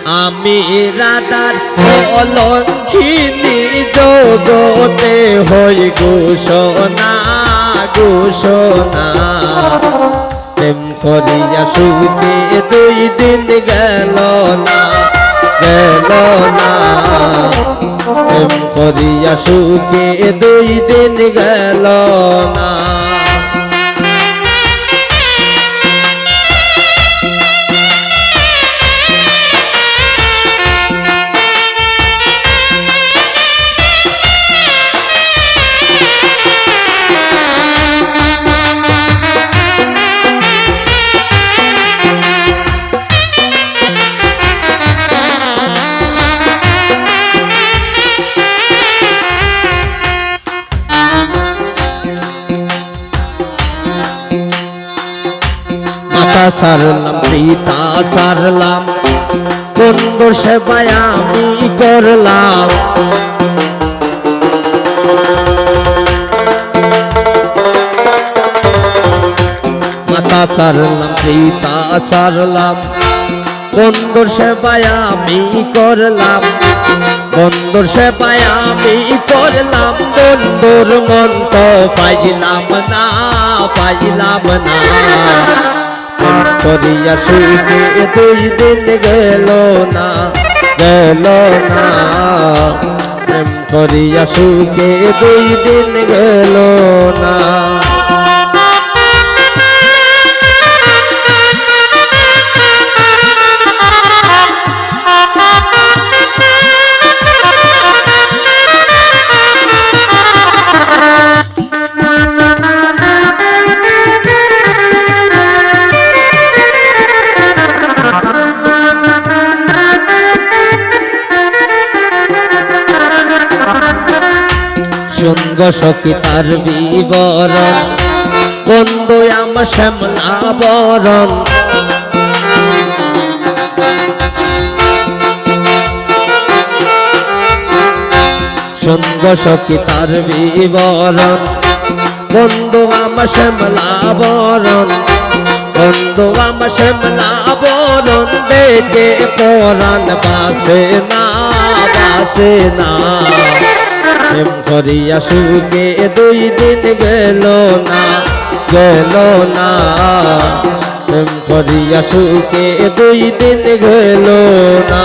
আমি রাধার অলঙ্কিনী জগতে হই ঘোষণা ঘোষণা প্রেম করিয়া সুখে 2 দিন গেল না প্রেম করিয়া সুখে 2 দিন গেল না সারলাম পিতা সারলাম বন্ধু সেবায় আমি করলাম মাতা সারলাম পিতা সারলাম বন্ধুর সেবায় আমি করলাম বন্ধুর সেবায় আমি করলাম বন্ধুর মন তো পাইলাম না করিয়া সুখে 2 দিন গেল না প্রেম করিয়া সুখে 2 দিন গেল না সঙ্গ সখী তার বিবরণ বন্ধু আমার শ্যামলা বরণ সঙ্গ সখী তার বিবরণ বন্ধু আমার শ্যামলা বরণ বন্ধু আমার শ্যামলা বরণ দেখে পরাণ বাসে না প্রেম করিয়া সুখে 2 দিন গেল না প্রেম করিয়া সুখে 2 দিন গেল না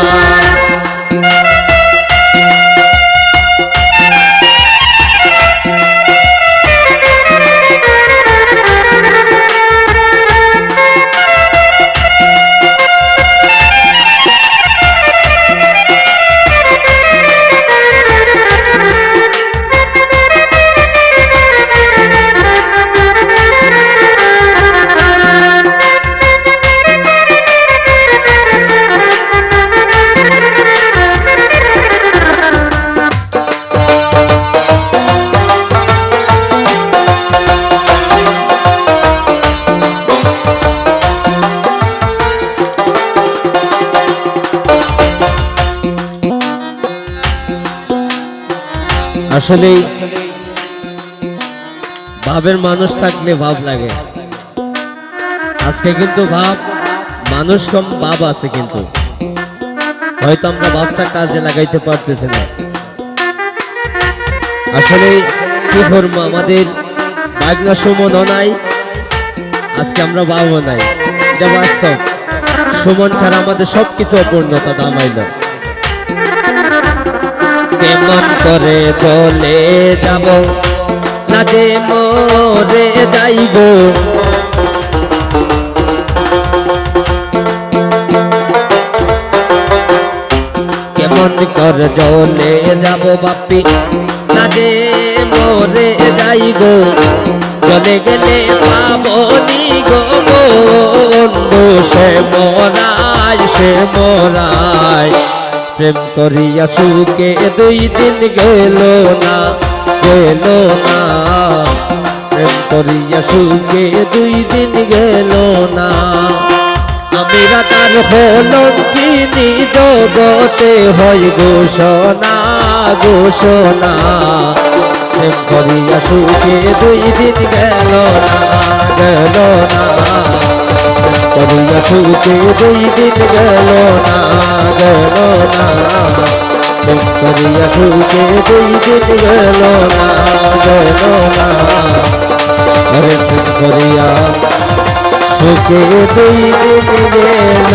আসলে ভাবের মানুষ থাকলে ভাব লাগে আজকে কিন্তু ভাব মানুষ কম ভাব আছে কিন্তু হয়তো আমরা ভাবটা কাজে লাগাইতে পারতেছি না আসলে কি করবো আমাদের বাগনা সুমনও নাই আজকে আমরা ভাবও নাই এটা বাস্তব সুমন ছাড়া আমাদের সবকিছু অপূর্ণতা দামাইল কেমন করে চলে যাব না যে মরে যাইব কেমন করে চলে যাব বাপি না যে মরে যাইব চলে গেলে পাবনি গো বন্ধু সে মরায় প্রেম করিয়া সুখে 2 দিন গেল না প্রেম করিয়া সুখে 2 দিন গেল না আমি রাতার অলঙ্কিনী জগতে হই ঘোষণা প্রেম করিয়া সুখে 2 দিন গেল না করিয়া সুখে 2 দিন গেল না না প্রেম করিয়া সুখে দুই দিন গেল না আরে প্রেম করিয়া সুখে দুই দিন গেল